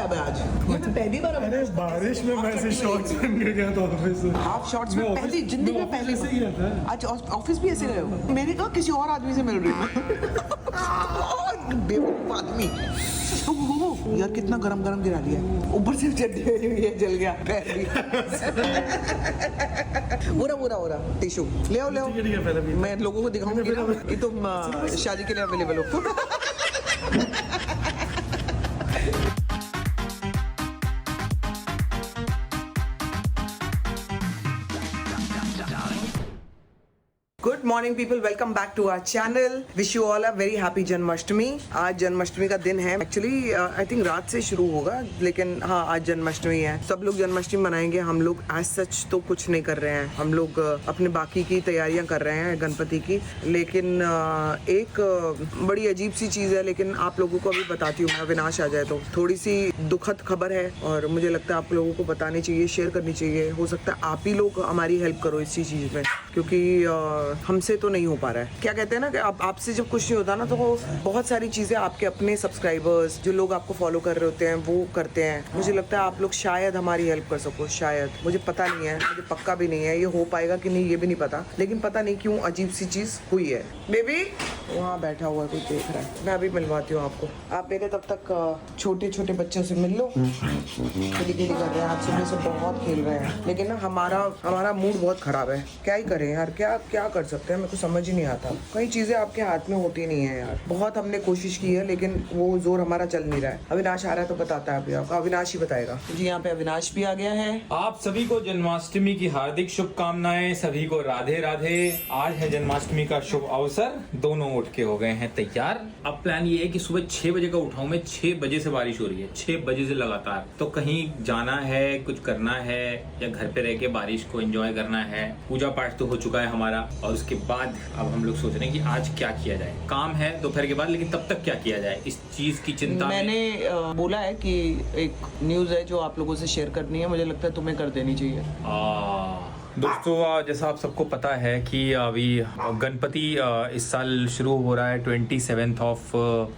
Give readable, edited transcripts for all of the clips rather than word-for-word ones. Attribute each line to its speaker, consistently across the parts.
Speaker 1: आया मैं आज, ये मैं पहली बार
Speaker 2: अरे बारिश में मैं ऐसे शॉर्ट्स पहन के गया था ऑफिस से।
Speaker 1: हाफ शॉर्ट्स में पहली जिंदगी में पहली
Speaker 2: से ही आता है।
Speaker 1: अच्छा ऑफिस भी ऐसे गए हो? मैंने कहा किसी और आदमी से मिल रही हूँ। बेवकूफ आदमी। ओहो, यार कितना गरम गरम गिरा दिया, ऊपर से चड्डी हुई है, जल गया पैर भी। पूरा टिश्यू ले आओ
Speaker 2: ठीक है, पहले भी।
Speaker 1: मैं लोगों को दिखाऊंगी ना कि तुम शादी के लिए अवेलेबल हो। Good morning people, welcome back to our channel. Wish you all a very happy Janmashtami. आज जन्माष्टमी का दिन है। एक्चुअली आई थिंक रात से शुरू होगा, लेकिन हाँ आज जन्माष्टमी है। सब लोग जन्माष्टमी मनाएंगे, हम लोग एज सच तो कुछ नहीं कर रहे हैं। हम लोग अपने बाकी की तैयारियां कर रहे हैं गणपति की। लेकिन एक बड़ी अजीब सी चीज़ है, लेकिन आप लोगों को अभी बताती हूँ मैं, अविनाश आ जाए तो। थोड़ी सी दुखद खबर है और मुझे लगता है आप लोगों को बतानी चाहिए, शेयर करनी चाहिए। हो सकता है आप ही लोग हमारी हेल्प करो इसी चीज़ में, क्योंकि हमसे तो नहीं हो पा रहा है। क्या कहते हैं ना कि आपसे जब कुछ नहीं होता ना, तो बहुत सारी चीज़ें आपके अपने सब्सक्राइबर्स जो लोग आपको फॉलो कर रहे होते हैं वो करते हैं। मुझे लगता है आप लोग शायद हमारी हेल्प कर सको, शायद, मुझे पता नहीं है, मुझे पक्का भी नहीं है ये हो पाएगा कि नहीं, ये भी नहीं पता। लेकिन पता नहीं क्यों अजीब सी चीज़ हुई है। बेबी वहाँ बैठा हुआ है, कोई देख रहा है। मैं अभी मिलवाती हूँ आपको। आप मेरे तब तक छोटे छोटे बच्चों से मिल लो। खेली कर रहे हैं, आज सुबह से बहुत खेल रहे हैं, लेकिन ना हमारा मूड बहुत खराब है। क्या ही करें यार, क्या कर सकते हैं, मेरे को समझ ही नहीं आता। कई चीजें आपके हाथ में होती नहीं है यार। बहुत हमने कोशिश की है, लेकिन वो जोर हमारा चल नहीं रहा है। अविनाश आ रहा है तो बताता है अभी आपको, अविनाश ही बताएगा जी। यहाँ पे अविनाश भी आ गया है।
Speaker 3: आप सभी को जन्माष्टमी की हार्दिक शुभकामनाएं। सभी को राधे राधे। आज है जन्माष्टमी का शुभ अवसर। दोनों उठ के हो गए हैं तैयार। अब प्लान ये है कि सुबह 6 बजे का उठाऊं मैं। 6 बजे से बारिश हो रही है, 6 बजे से लगातार। तो कहीं जाना है, कुछ करना है, या घर पे रह के बारिश को एंजॉय करना है। पूजा पाठ तो हो चुका है हमारा, और उसके बाद अब हम लोग सोच रहे हैं कि आज क्या किया जाए। काम है दोपहर के बाद, लेकिन तब तक क्या किया जाए, इस चीज की चिंता
Speaker 1: मैंने बोला है कि एक न्यूज़ है जो आप लोगों से शेयर करनी है, मुझे लगता है तुम्हें कर देनी चाहिए।
Speaker 3: दोस्तों जैसा आप सबको पता है कि अभी गणपति इस साल शुरू हो रहा है 27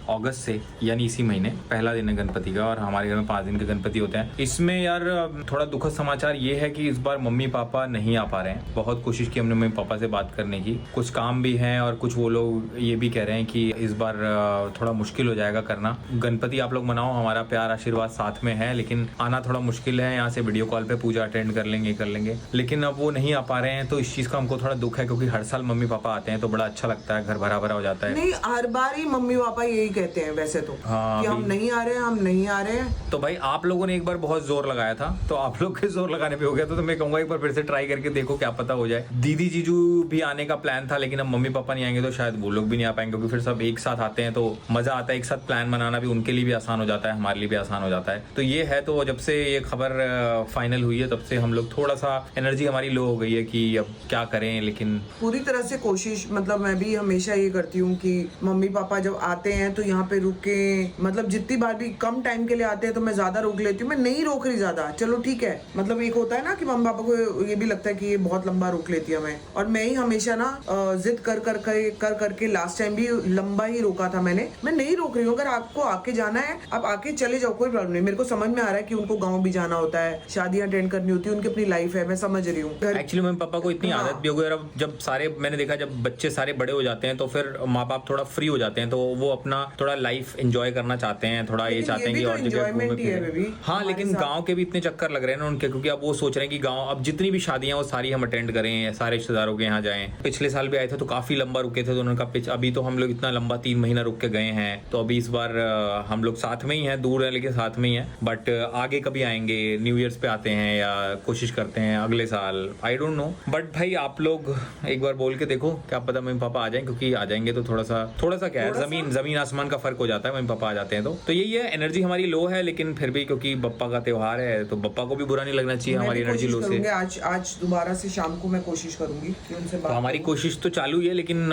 Speaker 3: अगस्त से, यानी इसी महीने पहला दिन है गणपति का। और हमारे घर में 5 दिन के गणपति होते हैं। इसमें यार थोड़ा दुखद समाचार ये है कि इस बार मम्मी पापा नहीं आ पा रहे हैं। बहुत कोशिश की हमने मम्मी पापा से बात करने की, कुछ काम भी है और कुछ वो लोग ये भी कह रहे हैं कि इस बार थोड़ा मुश्किल हो जाएगा करना। गणपति आप लोग मनाओ, हमारा प्यार आशीर्वाद साथ में है, लेकिन आना थोड़ा मुश्किल है। यहाँ से वीडियो कॉल पे पूजा अटेंड कर लेंगे, लेकिन अब वो नहीं आ पा रहे हैं। तो इस चीज का हमको थोड़ा दुख है, क्योंकि हर साल मम्मी पापा आते हैं तो बड़ा अच्छा लगता है, घर भरा भरा हो जाता है।
Speaker 1: नहीं, हर बार ही मम्मी पापा यही कहते हैं वैसे तो,
Speaker 3: हाँ,
Speaker 1: कि हम नहीं आ रहे हैं।
Speaker 3: तो भाई आप लोगों ने एक बार बहुत जोर लगाया था, तो आप लोग के जोर लगाने पे हो गया। तो मैं कहूंगा एक बार फिर से ट्राई करके देखो, क्या पता हो जाए। दीदी जीजू भी आने का प्लान था, लेकिन अब मम्मी पापा नहीं आएंगे तो शायद वो लोग भी नहीं आ पाएंगे, क्योंकि फिर सब एक साथ आते हैं तो मजा आता है। एक साथ प्लान बनाना भी उनके लिए भी आसान हो जाता है, हमारे लिए भी आसान हो जाता है। तो ये है। तो जब से ये खबर फाइनल हुई है, तब से हम लोग थोड़ा सा एनर्जी हमारी लो हो गई है कि अब क्या करें। लेकिन
Speaker 1: पूरी तरह से कोशिश, मतलब मैं भी हमेशा ये करती हूँ कि मम्मी पापा जब आते हैं तो यहाँ पे रुक के, मतलब जितनी बार भी कम टाइम के लिए आते हैं तो मैं ज्यादा रोक लेती हूँ। मैं नहीं रोक रही ज्यादा, चलो ठीक है। मतलब एक होता है ना कि मम्मी पापा को ये भी लगता है कि ये बहुत लंबा रोक लेती है मैं, और मैं ही हमेशा ना जिद कर करके लास्ट टाइम भी लंबा ही रोका था मैंने। मैं नहीं रोक रही हूँ। अगर आपको आके जाना है आप आके चले जाओ, कोई प्रॉब्लम नहीं। मेरे को समझ में आ रहा है कि उनको गाँव भी जाना होता है, शादियां अटेंड करनी होती है, उनकी अपनी लाइफ है, मैं समझ रही हूँ।
Speaker 3: एक्चुअली मम्मी पापा को इतनी आदत भी हो गई। अब जब सारे, मैंने देखा जब बच्चे सारे बड़े हो जाते हैं तो फिर माँ बाप थोड़ा फ्री हो जाते हैं, तो वो अपना थोड़ा लाइफ एंजॉय करना चाहते हैं, थोड़ा ये चाहते हैं कि और जगह घूमे फिरे। हाँ, लेकिन गांव के भी इतने चक्कर लग रहे हैं ना उनके, क्योंकि अब वो सोच रहे हैं कि गांव, अब जितनी भी शादियां वो सारी हम अटेंड करें, सारे रिश्तेदारों के यहाँ जाएं। पिछले साल भी आए थे तो काफी लंबा रुके थे, तो उन्होंने कहा अभी तो हम लोग इतना लंबा 3 महीना रुक के गए हैं, तो अभी इस बार हम लोग साथ में ही हैं, दूर है लेकिन साथ में ही है। बट आगे कभी आएंगे, न्यू ईयर्स पे आते हैं या कोशिश करते हैं अगले साल, आई डोंट नो। बट भाई आप लोग एक बार बोल के देखो, क्या पता मम्मी पापा आ जाएं, क्योंकि आ जाएंगे तो थोड़ा सा क्या है, जमीन आसमान का फर्क हो जाता है मम्मी पापा आ जाते हैं तो यही है। एनर्जी हमारी लो है, लेकिन फिर भी क्योंकि बप्पा का त्योहार है तो बप्पा को भी बुरा नहीं लगना चाहिए हमारी एनर्जी लो से।
Speaker 1: आज दोबारा से शाम को मैं कोशिश करूंगी कि उनसे बात।
Speaker 3: तो हमारी कोशिश तो चालू ही है, लेकिन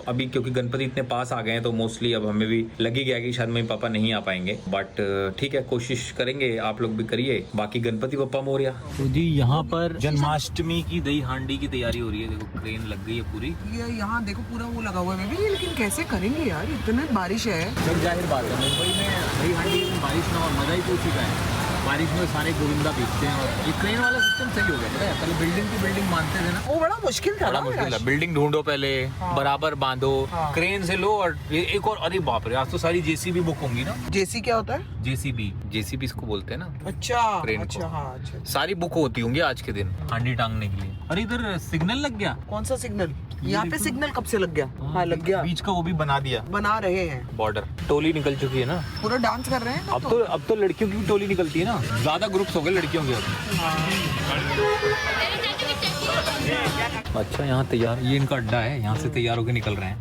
Speaker 3: अभी क्योंकि गणपति इतने पास आ गए हैं तो मोस्टली अब हमें भी लगी गया कि शायद मम्मी पापा नहीं आ पाएंगे। बट ठीक है, कोशिश करेंगे, आप लोग भी करिए। बाकी गणपति बप्पा मोरया।
Speaker 4: तो जी यहाँ पर जन्माष्टमी
Speaker 3: अष्टमी की दही हांडी की तैयारी हो रही है। देखो क्रेन लग गई है पूरी।
Speaker 1: ये यहाँ देखो पूरा वो लगा हुआ है बेबी, लेकिन कैसे करेंगे यार, इतने बारिश है।
Speaker 3: सब जाहिर बात है, मुंबई में दही हांडी में बारिश ना और मजा ही पूछी का है। बारिश में सारे गोविंदा बेचते हैं और ये क्रेन वाला सिस्टम सही हो गया। पता है पहले बिल्डिंग की बिल्डिंग मानते थे ना,
Speaker 1: वो बड़ा मुश्किल था।
Speaker 3: बड़ा मुश्किल है। बिल्डिंग ढूंढो पहले, बराबर बांधो, क्रेन से लो और एक और, अरे बाप रे, आज तो सारी जेसीबी बुक होंगी ना।
Speaker 1: जेसी क्या होता है?
Speaker 3: जेसीबी इसको बोलते हैं ना।
Speaker 1: अच्छा
Speaker 3: क्रेन
Speaker 1: अच्छा,
Speaker 3: को।
Speaker 1: हाँ अच्छा।
Speaker 3: सारी बुक होती होंगी आज के दिन हांडी टांगने के लिए। अरे इधर सिग्नल लग गया।
Speaker 1: कौन सा सिग्नल? यहाँ पे सिग्नल कब से लग गया? हाँ लग गया,
Speaker 3: बीच का वो भी बना दिया,
Speaker 1: बना रहे हैं।
Speaker 3: बॉर्डर टोली निकल चुकी है ना,
Speaker 1: पूरा डांस कर रहे हैं ना।
Speaker 3: अब तो लड़कियों की भी टोली निकलती है ना, ज्यादा ग्रुप्स हो गए लड़कियों के। अच्छा यहाँ तैयार, ये इनका अड्डा है, यहाँ से तैयार होके निकल रहे हैं।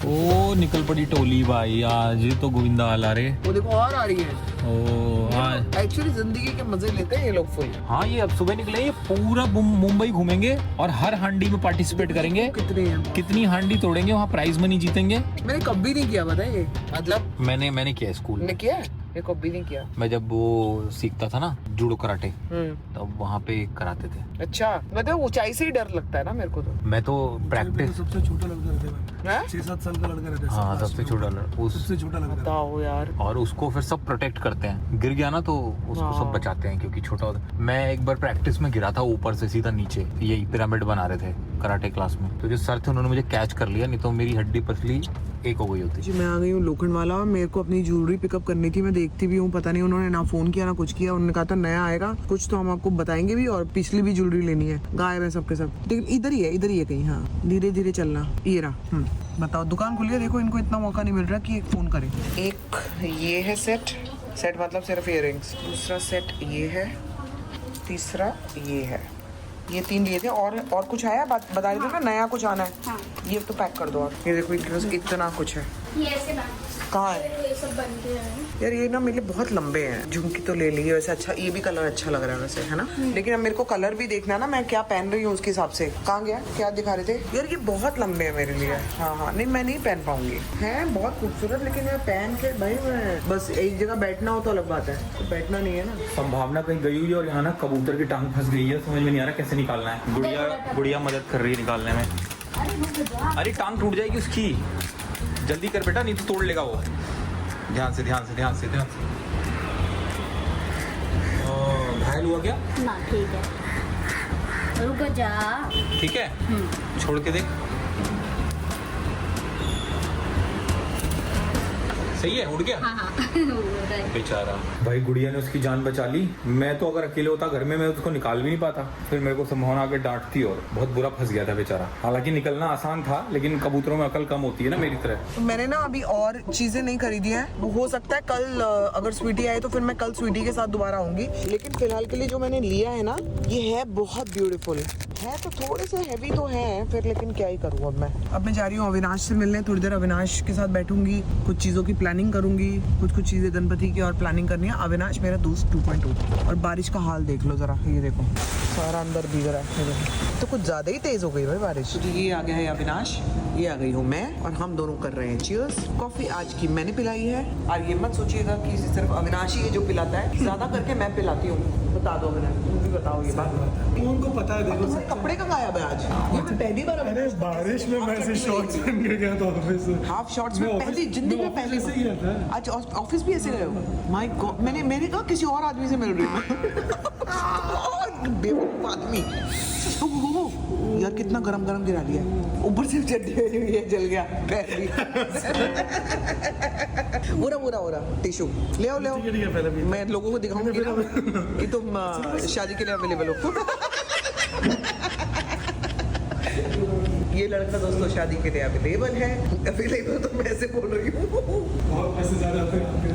Speaker 3: ओ निकल पड़ी टोली भाई, आज तो गोविंदा हाल आ रहे।
Speaker 1: वो देखो और आ रही है।
Speaker 3: ओ हाँ,
Speaker 1: एक्चुअली जिंदगी के मजे लेते हैं ये लोग फुल।
Speaker 3: हाँ ये अब सुबह निकले, ये पूरा मुंबई घूमेंगे और हर हांडी में पार्टिसिपेट करेंगे। कितनी हांडी तोड़ेंगे वहाँ प्राइज मनी जीतेंगे।
Speaker 1: मैंने कभी नहीं किया, बताइए मतलब।
Speaker 3: मैंने किया स्कूल में।
Speaker 1: किया ये कभी नहीं किया।
Speaker 3: मैं जब वो सीखता था ना जूडो कराटे, तब वहाँ पे कराते थे।
Speaker 1: अच्छा, मतलब ऊंचाई से ही डर लगता है ना मेरे को तो।
Speaker 3: मैं तो प्रैक्टिस,
Speaker 2: सबसे छोटा लड़का रहता है, 6-7 साल का लड़का रहता है।
Speaker 3: हाँ सबसे छोटा
Speaker 2: सबसे छोटा लड़का।
Speaker 1: बताओ यार।
Speaker 3: और उसको फिर सब प्रोटेक्ट करते हैं, गिर गया ना तो उसको सब बचाते हैं क्योंकि छोटा होता है। मैं एक बार प्रैक्टिस में गिरा था ऊपर से सीधा नीचे, यही पिरामिड बना रहे थे कराटे क्लास में, तो जो सर थे उन्होंने मुझे कैच कर लिया, नहीं तो मेरी हड्डी पसली एक हो गई होती।
Speaker 1: जी मैं आ गई हूँ लोखंड वाला, मेरे को अपनी ज्वेलरी पिकअप करनी थी। मैं देखती भी हूँ, पता नहीं उन्होंने ना फोन किया ना कुछ किया। उन्होंने कहा था नया आएगा कुछ तो हम आपको बताएंगे भी, और पिछली भी ज्वेलरी लेनी है। गायब है सबके सब, लेकिन इधर ही है कहीं। हाँ धीरे धीरे चलना। ये रहा। बताओ दुकान खुली है, देखो इनको इतना मौका नहीं मिल रहा कि एक फोन करे। एक ये है सेट मतलब सिर्फ इयररिंग्स, दूसरा सेट ये है, तीसरा ये है। ये 3 लिए थे और कुछ आया? बता रहे थे ना नया कुछ आना है। हाँ। ये तो पैक कर दो। और ये देखो इनके पास इतना कुछ है।
Speaker 4: ये ऐसे
Speaker 1: कहाँ है?
Speaker 4: ये सब बनते हैं
Speaker 1: यार ये ना मेरे लिए बहुत लंबे हैं। झुमकी तो ले ली है वैसे, अच्छा ये भी कलर अच्छा लग रहा है वैसे, है ना। लेकिन अब मेरे को कलर भी देखना ना, मैं क्या पहन रही हूँ उसके हिसाब से। कहाँ गया? क्या दिखा रहे थे यार? ये बहुत लंबे हैं मेरे लिए। हाँ नहीं मैं नहीं पहन पाऊंगी। है बहुत खूबसूरत, लेकिन मैं पहन के भाई मैं बस एक जगह बैठना हो तो अलग बात है, तो बैठना नहीं है ना।
Speaker 3: संभावना कहीं गई हुई है और यहाँ ना कबूतर की टांग फंस गई है, समझ में नहीं आ रहा कैसे निकालना है। गुड़िया मदद कर रही है निकालने में। अरे टांग टूट जाएगी उसकी, जल्दी कर बेटा नहीं तो तोड़ लेगा वो। ध्यान से घायल हुआ क्या?
Speaker 4: ना ठीक है, रुक जा।
Speaker 3: ठीक है, छोड़ के देख। सही है, उड़ गया।
Speaker 4: हाँ
Speaker 3: बेचारा भाई, गुड़िया ने उसकी जान बचा ली। मैं तो अगर अकेले होता घर में, मैं उसको निकाल भी नहीं पाता। फिर मेरे को संभावना आके डांटती और बहुत बुरा फंस गया था बेचारा। हालांकि निकलना आसान था, लेकिन कबूतरों में अकल कम होती है ना मेरी तरह।
Speaker 1: तो मैंने ना अभी और चीजें नहीं खरीदी है। हो सकता है कल अगर स्वीटी आए तो फिर मैं कल स्वीटी के साथ दोबारा आऊंगी। लेकिन फिलहाल के लिए जो मैंने लिया है ना, ये है बहुत ब्यूटीफुल है। तो थोड़े से हैवी तो है फिर, लेकिन क्या ही करूँ अब मैं जा रही हूँ अविनाश से मिलने। थोड़ी देर अविनाश के साथ बैठूंगी, कुछ चीज़ों की प्लानिंग करूंगी, कुछ चीज़ें गणपति की और प्लानिंग करनी है। अविनाश मेरा दोस्त 2.0। और बारिश का हाल देख लो जरा, ये देखो सारा अंदर भीग रहा है। तो कुछ ज़्यादा ही तेज़ हो गई भाई बारिश। तो ये आ गया है अविनाश, ये आ गई हूँ मैं, और हम दोनों कर रहे हैं चीयर्स। कॉफ़ी आज की मैंने पिलाई है, और ये मत सोचिएगा कि सिर्फ अविनाश ही है जो पिलाता है, ज़्यादा करके मैं पिलाती हूँ। बता दो अविनाश, तुम भी बताओ ये बात।
Speaker 2: उनको पता है। देखो
Speaker 1: कपड़े का गायब है आज, ये मैं पहली बार।
Speaker 2: अरे बारिश में मैं ऐसे शॉर्ट्स पहन के गया था ऑफिस से।
Speaker 1: हाफ शॉर्ट्स में पहली जिंदगी में पहली
Speaker 2: से ही रहता है।
Speaker 1: आज ऑफिस भी ऐसे गए हो? माय गॉड, मैंने कहा किसी और आदमी से मिल रही हूँ। बेवकूफ आदमी। ओहो यार कितना गरम गिरा दिया, ऊपर से चड्डी हुई है, जल गया पैर भी। पूरा टिश्यू ले आओ मैं लोगों को दिखाऊंगी ना कि तुम शादी के लिए अवेलेबल हो। ये लड़का दोस्तों शादी के लिए अवेलेबल है। अवेलेबल तो मैं ऐसे बोल रही हूँ।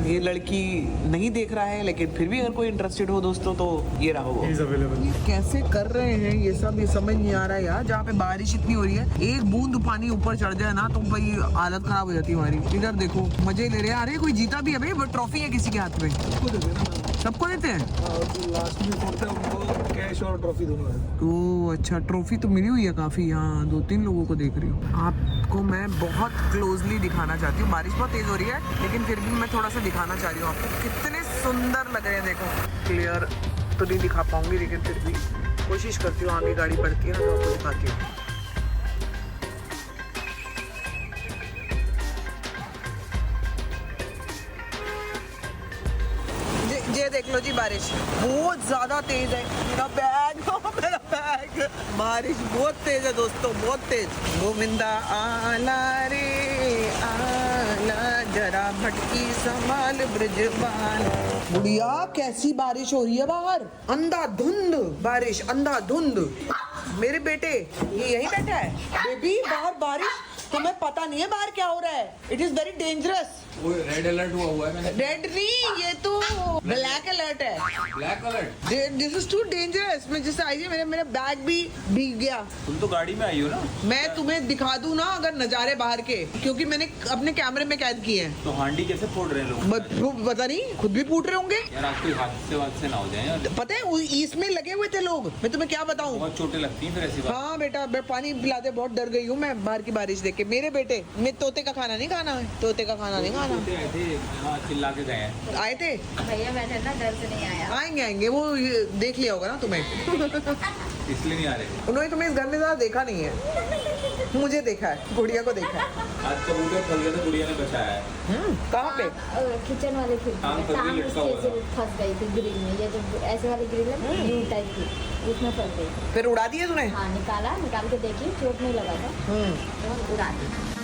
Speaker 1: ये लड़की नहीं देख रहा है, लेकिन फिर भी अगर कोई इंटरेस्टेड हो दोस्तों तो ये रहा होगा। ये कैसे कर रहे हैं ये सब, ये समझ नहीं आ रहा है यार। जहाँ पे बारिश इतनी हो रही है, एक बूंद पानी ऊपर चढ़ जाए ना तो भाई हालत खराब हो जाती है हमारी। इधर देखो मजे ले रहे हैं। अरे कोई जीता भी है भाई, ट्रॉफी है किसी के हाथ में। सबको देते हैं
Speaker 2: लास्ट में उनको कैश और ट्रॉफी दोनों है।
Speaker 1: ओह अच्छा, ट्रॉफी तो मिली हुई है काफी। हाँ 2-3 लोगों को देख रही हूँ। आपको मैं बहुत क्लोजली दिखाना चाहती हूँ। बारिश बहुत तेज हो रही है, लेकिन फिर भी मैं थोड़ा सा दिखाना चाह रही हूँ आपको। कितने सुंदर लग रहे हैं देखो। क्लियर तो नहीं दिखा पाऊंगी, लेकिन फिर भी कोशिश करती हूँ आगे गाड़ी पड़ती है ना तो आपको दिखाती हूँ। ये देख लो जी बारिश बहुत ज्यादा तेज है। मेरा बैग बारिश बहुत तेज है दोस्तों, बहुत तेज। गोविंदा आला रे आला जरा भटकी संभाल ब्रजबान। बुढ़िया कैसी बारिश हो रही है बाहर, अंधाधुंध बारिश, अंधाधुंध। मेरे बेटे ये यहीं बैठा है। बेबी बाहर बारिश, तुम्हें पता नहीं है बाहर क्या हो रहा है? It is very dangerous.
Speaker 3: वो रेड अलर्ट हुआ है मैंने।
Speaker 1: रेड नहीं, ये तो ब्लैक अलर्ट है।
Speaker 3: Black alert.
Speaker 1: This is too dangerous. मैं जैसे आई थी मेरा बैग भी भीग गया।
Speaker 3: तुम तो गाड़ी में आई हो ना।
Speaker 1: मैं तुम्हें दिखा दूं ना अगर नजारे बाहर के, क्योंकि मैंने अपने कैमरे में कैद किए हैं।
Speaker 3: तो हांडी कैसे फोड़ रहे हैं लोग?
Speaker 1: पता नहीं, खुद भी फूट रहे होंगे
Speaker 3: यार। आप कोई हादसे ना हो जाए यार।
Speaker 1: पता है इसमें लगे हुए थे लोग, मैं तुम्हें क्या बताऊं।
Speaker 3: बहुत चोटें लगती हैं फिर ऐसी बात।
Speaker 1: हाँ बेटा, मैं पानी पिलाते बहुत डर गई हूँ मैं बाहर की बारिश देख के। मेरे बेटे मैं तोते का खाना नहीं खाना है, तोते का खाना नहीं खाना।
Speaker 3: आए थे, हाँ, चिल्ला के गए हैं।
Speaker 1: आए थे
Speaker 4: भैया मैंने ना डर से नहीं आया।
Speaker 1: आएंगे वो ये देख लिया होगा ना तुम्हें।
Speaker 3: इसलिए नहीं आ रहे।
Speaker 1: उन्होंने तुम्हें इस घर में ज़्यादा देखा नहीं है, मुझे देखा है, गुड़िया को देखा है।
Speaker 3: आज कबूतर फंस गए थे, गुड़िया ने बचाया है।
Speaker 1: कहाँ पे?
Speaker 4: किचन वाले खिड़की
Speaker 3: हाँ,
Speaker 4: में
Speaker 3: कभी
Speaker 4: टांग
Speaker 3: लटका हुआ
Speaker 4: उसके फंस गई थी ग्रिल में। ये जो ऐसे वाली ग्रिल है यू टाइप की, उसमें फंस गई थी।
Speaker 1: फिर उड़ा दिए तूने?
Speaker 4: हाँ निकाल के देखी, चोट नहीं लगा था, तो उड़ा दी।